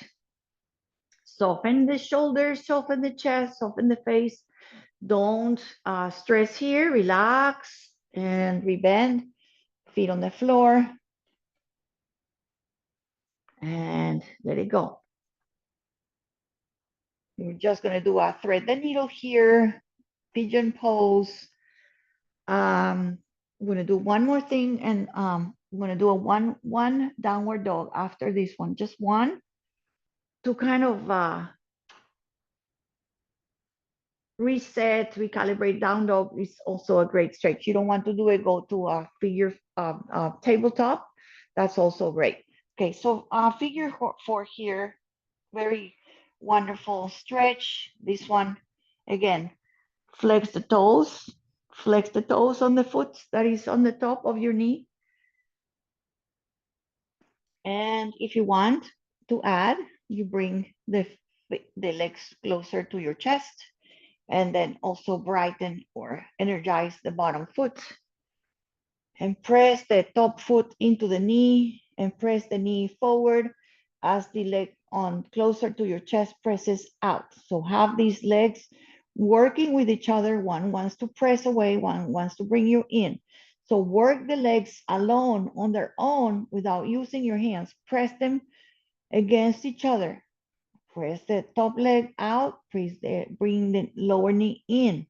Soften the shoulders, soften the chest, soften the face. Don't stress here. Relax and rebend. Feet on the floor. And let it go. We're just going to do a thread the needle here. Pigeon pose. I'm going to do one more thing, and I'm going to do a one downward dog after this one, just one, to kind of reset, recalibrate. Down dog is also a great stretch. You don't want to do it, go to a figure tabletop. That's also great. Okay, so figure four here, very wonderful stretch. This one, again, flex the toes. Flex the toes on the foot that is on the top of your knee. And if you want to add, you bring the legs closer to your chest, and then also brighten or energize the bottom foot. And press the top foot into the knee and press the knee forward as the leg on closer to your chest presses out. So have these legs working with each other. One wants to press away, one wants to bring you in. So work the legs alone on their own without using your hands. Press them against each other. Press the top leg out, bring the lower knee in,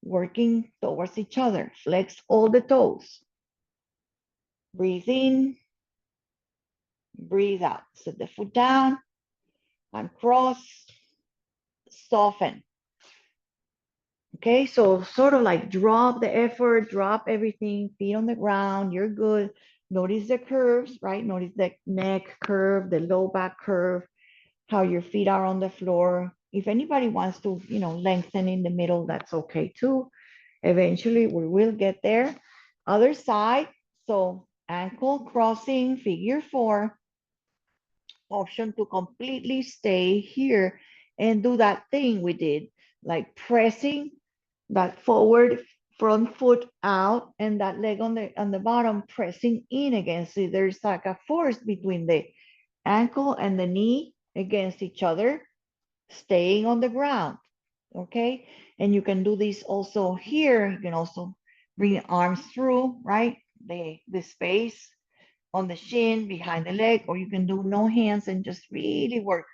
working towards each other. Flex all the toes. Breathe in, breathe out. Set the foot down, uncross, soften. Okay, so sort of like drop the effort, drop everything, feet on the ground, you're good. Notice the curves, right? Notice the neck curve, the low back curve, how your feet are on the floor. If anybody wants to, lengthen in the middle, that's okay too. Eventually we will get there. Other side, so ankle crossing, figure four. Option to completely stay here and do that thing we did, like pressing that forward front foot out and that leg on the bottom pressing in against it. There's like a force between the ankle and the knee against each other, staying on the ground. Okay, and you can do this also here. You can also bring the arms through, right? The space on the shin, behind the leg, or you can do no hands and just really work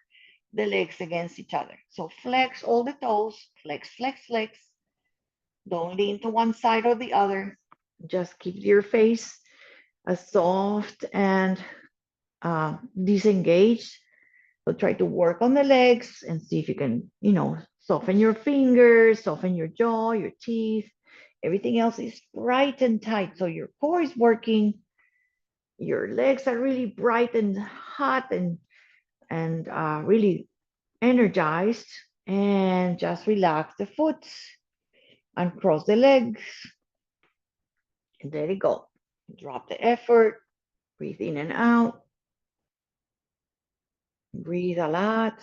the legs against each other. So flex all the toes, flex, flex, flex. Don't lean to one side or the other. Just keep your face as soft and disengaged. So try to work on the legs and see if you can, soften your fingers, soften your jaw, your teeth. Everything else is bright and tight. So your core is working. Your legs are really bright and hot and really energized. And just relax the foot and cross the legs. And there you go. Drop the effort. Breathe in and out. Breathe a lot.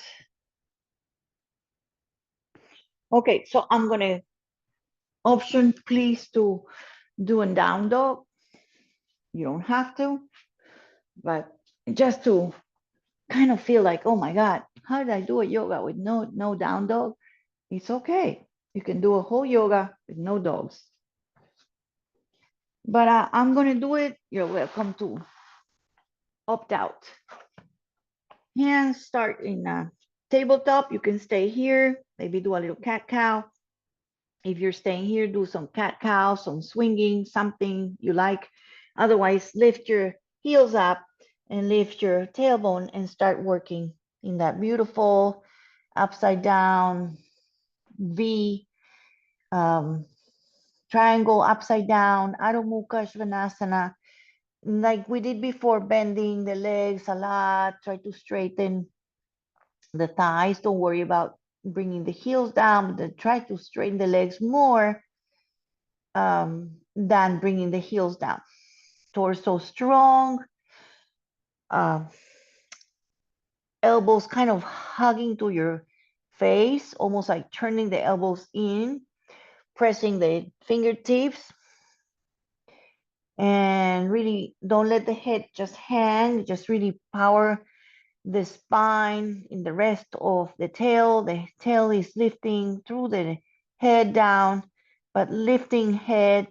Okay, so I'm going to option please to do a down dog. You don't have to, but just to kind of feel like, oh my God, how did I do a yoga with no down dog? It's okay. You can do a whole yoga with no dogs. But I'm going to do it. You're welcome to opt out. Hands start in a tabletop. You can stay here. Maybe do a little cat cow. If you're staying here, do some cat cow, some swinging, something you like. Otherwise, lift your heels up and lift your tailbone and start working in that beautiful upside down V, triangle upside down, Adho Mukha Svanasana. Like we did before, bending the legs a lot, try to straighten the thighs. Don't worry about bringing the heels down, but try to straighten the legs more than bringing the heels down. Torso strong, elbows kind of hugging to your face, almost like turning the elbows in. pressing the fingertips. And really don't let the head just hang, just really power the spine in the rest of the tail. The tail is lifting through the head down, but lifting head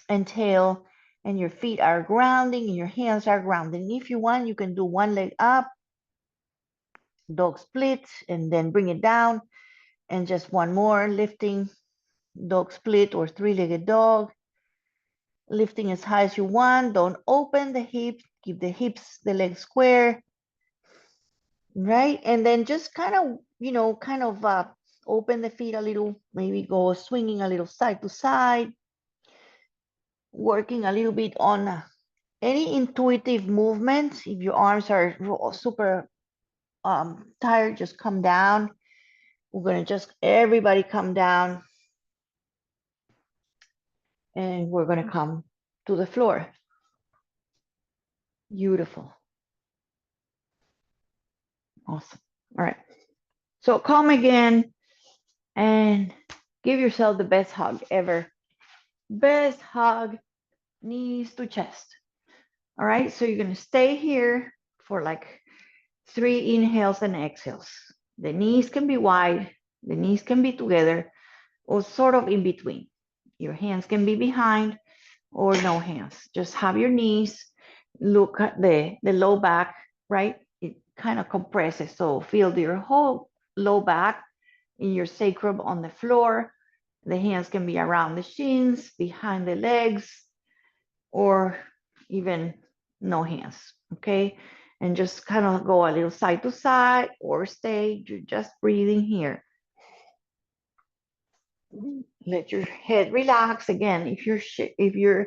and tail, and your feet are grounding and your hands are grounding. If you want, you can do one leg up, dog split, and then bring it down, and just one more lifting, dog split or three-legged dog, lifting as high as you want. Don't open the hips, keep the hips, the legs square, right? And then just kind of, open the feet a little, maybe go swinging a little side to side, working a little bit on any intuitive movements. If your arms are super tired, just come down. We're going to just everybody come down, and we're going to come to the floor. Beautiful. Awesome. All right. So come again and give yourself the best hug ever. Best hug, knees to chest. All right. So you're going to stay here for like 3 inhales and exhales. The knees can be wide, the knees can be together, or sort of in between. Your hands can be behind or no hands. Just have your knees, look at the low back, right? It kind of compresses. So feel your whole low back in your sacrum on the floor. The hands can be around the shins, behind the legs, or even no hands, okay? And just kind of go a little side to side or stay, you're just breathing here. Let your head relax. Again, if your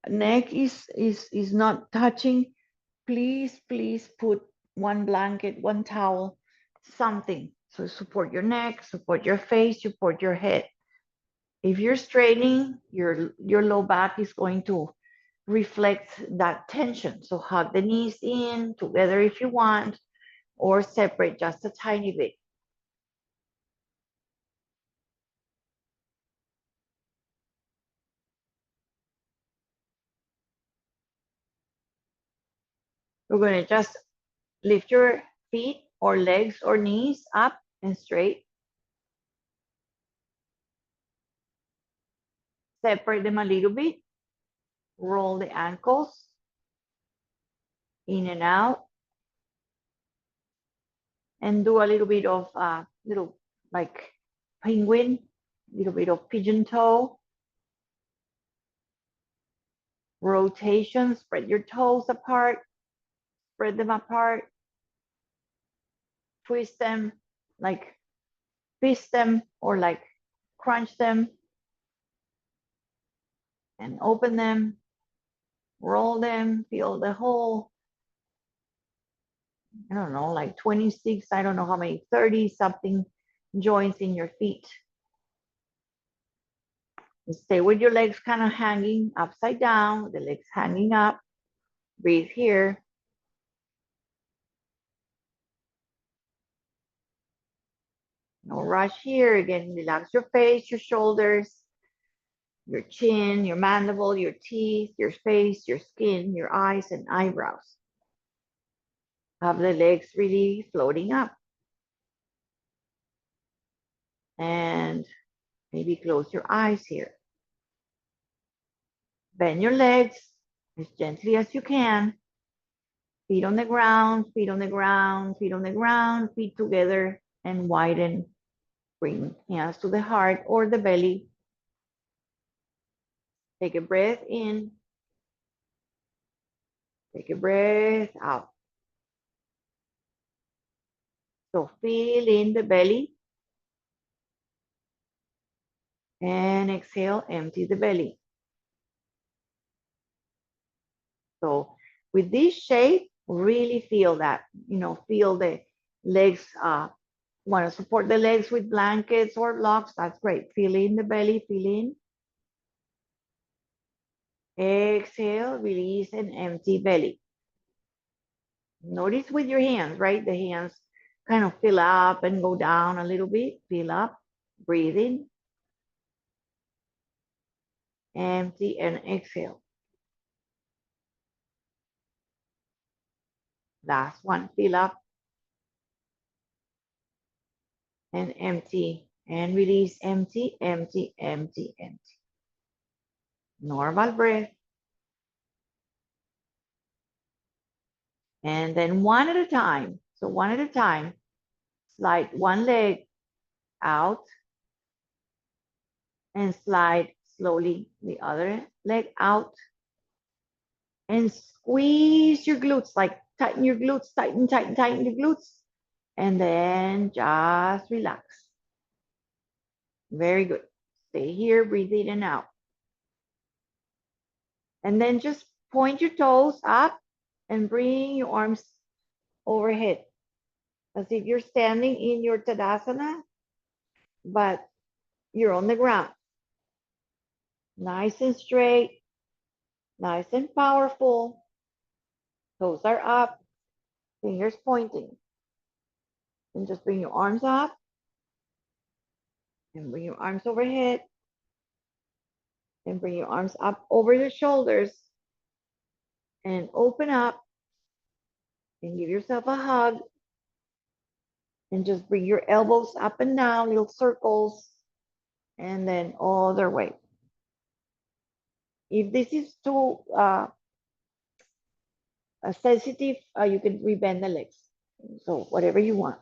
neck is not touching, please put one blanket, one towel, something. So support your neck, support your face, support your head. If you're straightening, your low back is going to reflect that tension. So hug the knees in together if you want, or separate just a tiny bit. We're going to just lift your feet or legs or knees up and straight. Separate them a little bit. Roll the ankles in and out. And do a little bit of little like penguin, little bit of pigeon toe. Rotation, spread your toes apart, spread them apart. Twist them, like fist them or like crunch them, and open them, roll them, feel the whole, I don't know, like 26, I don't know how many, 30 something joints in your feet. And stay with your legs kind of hanging upside down, the legs hanging up. Breathe here. No rush here. Again, relax your face, your shoulders, your chin, your mandible, your teeth, your face, your skin, your eyes, and eyebrows. Have the legs really floating up. And maybe close your eyes here. Bend your legs as gently as you can. Feet on the ground, feet on the ground, feet on the ground, feet together, and widen. Bring hands to the heart or the belly. Take a breath in. Take a breath out. So feel in the belly. And exhale, empty the belly. So with this shape, really feel that, feel the legs, want to support the legs with blankets or blocks, that's great. Feel in the belly, feel in. Exhale, release and empty belly. Notice with your hands, right? The hands kind of fill up and go down a little bit, fill up, breathe in. empty, and exhale. Last one, fill up and empty, and release, empty, empty, empty, empty. Normal breath. And then one at a time. So one at a time, slide one leg out and slide slowly the other leg out and squeeze your glutes, like tighten your glutes, tighten, tighten, tighten your glutes. And then just relax. Very good. Stay here, breathe in and out. And then just point your toes up and bring your arms overhead as if you're standing in your Tadasana, but you're on the ground. Nice and straight, nice and powerful. Toes are up, fingers pointing. And just bring your arms up and bring your arms overhead and bring your arms up over your shoulders and open up and give yourself a hug and just bring your elbows up and down, little circles, and then other way. If this is too sensitive, you can rebend the legs. So whatever you want.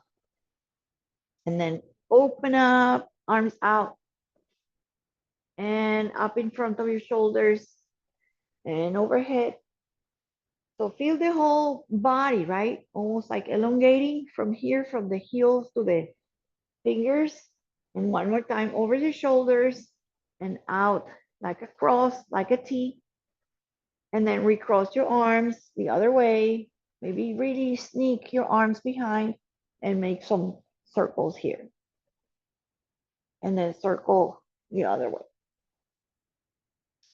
And then open up, arms out and up in front of your shoulders and overhead. So feel the whole body, right? Almost like elongating from here, from the heels to the fingers. And one more time over the shoulders and out like a cross, like a T. And then recross your arms the other way. Maybe really sneak your arms behind and make some circles here. And then circle the other way.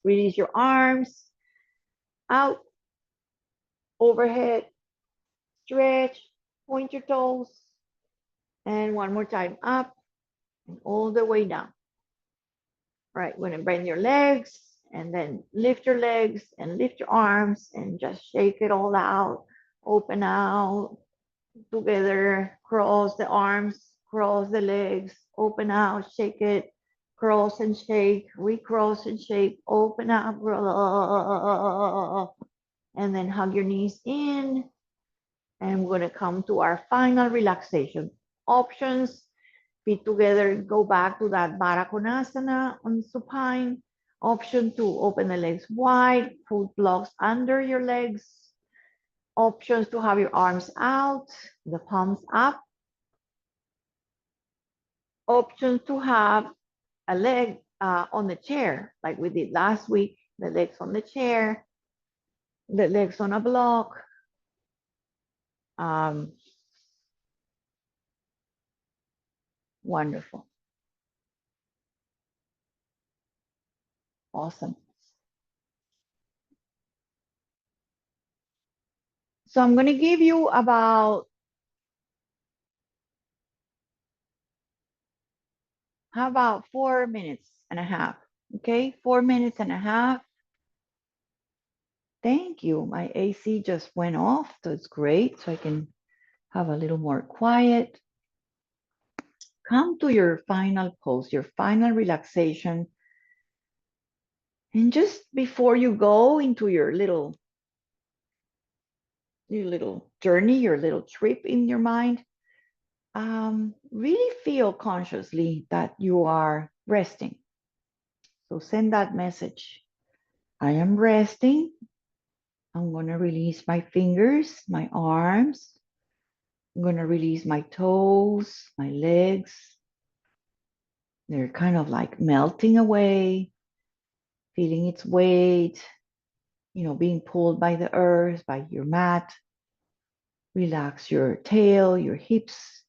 Release your arms out, overhead, stretch, point your toes. And one more time, up and all the way down. All right, we're gonna bend your legs and then lift your legs and lift your arms and just shake it all out. Open out, together, cross the arms, cross the legs, open out, shake it, cross and shake, recross and shake, open up, and then hug your knees in. And we're gonna come to our final relaxation options. Feet together, go back to that Baddha Konasana on supine. Option 2, open the legs wide, foot blocks under your legs. Options to have your arms out, the palms up. Options to have a leg on the chair, like we did last week, the legs on the chair, the legs on a block. Wonderful. Awesome. So I'm going to give you about, how about 4 minutes and a half? Okay, 4 minutes and a half. Thank you. My AC just went off, so it's great. So I can have a little more quiet. Come to your final pose, your final relaxation. And just before you go into your little journey, your little trip in your mind, really feel consciously that you are resting. So send that message. I am resting. I'm going to release my fingers, my arms. I'm going to release my toes, my legs. They're kind of like melting away, feeling its weight, being pulled by the earth, by your mat. Relax your tail, your hips,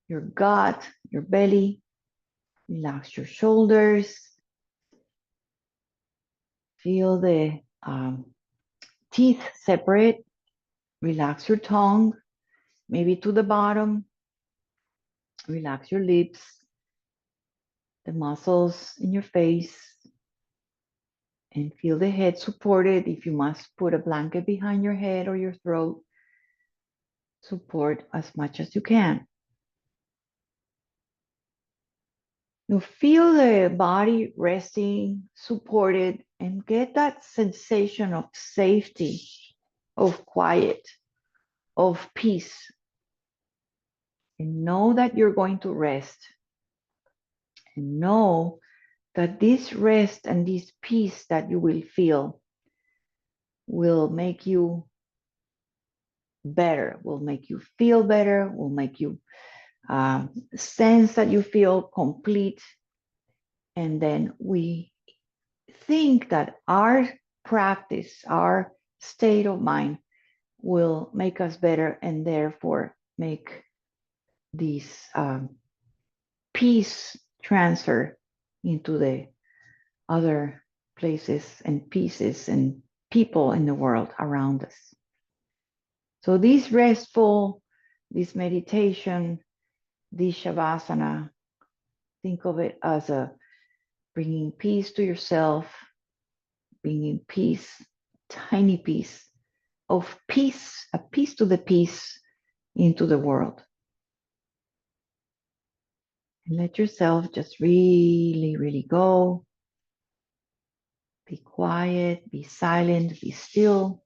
your gut, your belly. Relax your shoulders. Feel the teeth separate. Relax your tongue, maybe to the bottom. Relax your lips, the muscles in your face. and feel the head supported. If you must put a blanket behind your head or your throat, support as much as you can. You feel the body resting, supported, and get that sensation of safety, of quiet, of peace. And know that you're going to rest. And know that this rest and this peace that you will feel will make you better, will make you feel better, will make you sense that you feel complete. And then we think that our practice, our state of mind will make us better and therefore make this peace transfer into the other places and pieces and people in the world around us. So this restful, this meditation, this shavasana, think of it as a bringing peace to yourself, bringing peace, tiny piece of peace, a piece to the peace into the world. And let yourself just really, really go. Be quiet, be silent, be still.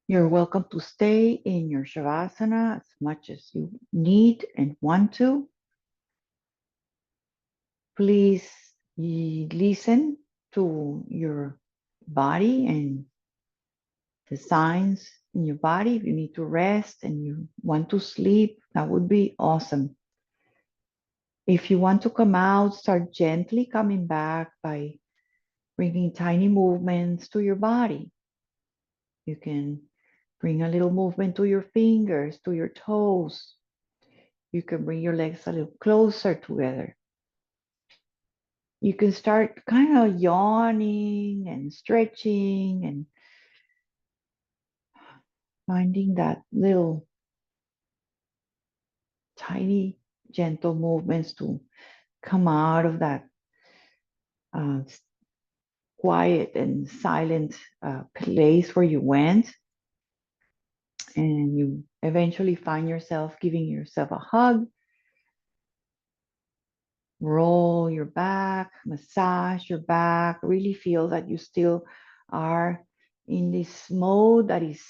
You're welcome to stay in your shavasana as much as you need and want to. Please listen to your body and the signs in your body. If you need to rest and you want to sleep, that would be awesome. If you want to come out, start gently coming back by bringing tiny movements to your body. You can bring a little movement to your fingers, to your toes. You can bring your legs a little closer together. You can start kind of yawning and stretching and finding that little tiny gentle movements to come out of that uh, quiet and silent place where you went, and you eventually find yourself giving yourself a hug. Roll your back, massage your back, really feel that you still are in this mode that is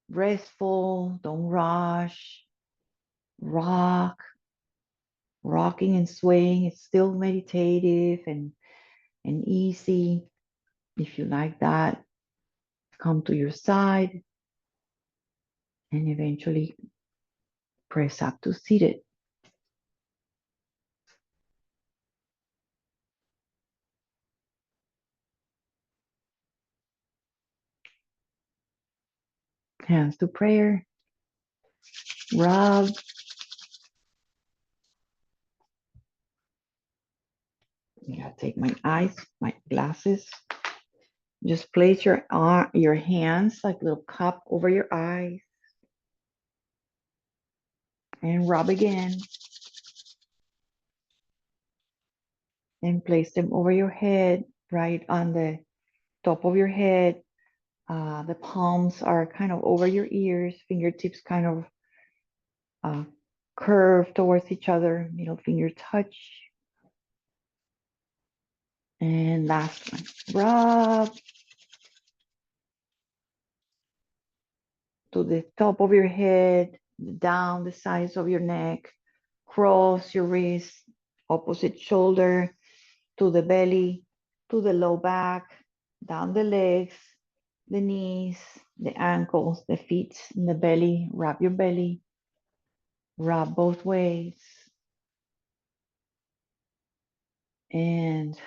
restful. Don't rush. Rocking and swaying. It's still meditative and easy. If you like that, come to your side and eventually press up to seated. Hands to prayer. Rub. I gotta take my eyes, my glasses. Just place your hands like a little cup over your eyes and rub again. And place them over your head, right on the top of your head. The palms are kind of over your ears, fingertips kind of curve towards each other, middle finger touch. And last one, rub to the top of your head, down the sides of your neck, cross your wrist, opposite shoulder, to the belly, to the low back, down the legs, the knees, the ankles, the feet, and the belly. Rub your belly, rub both ways. And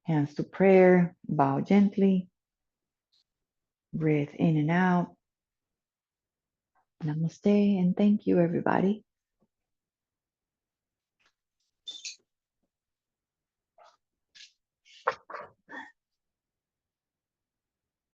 hands to prayer, bow gently, breathe in and out. Namaste, and thank you, everybody.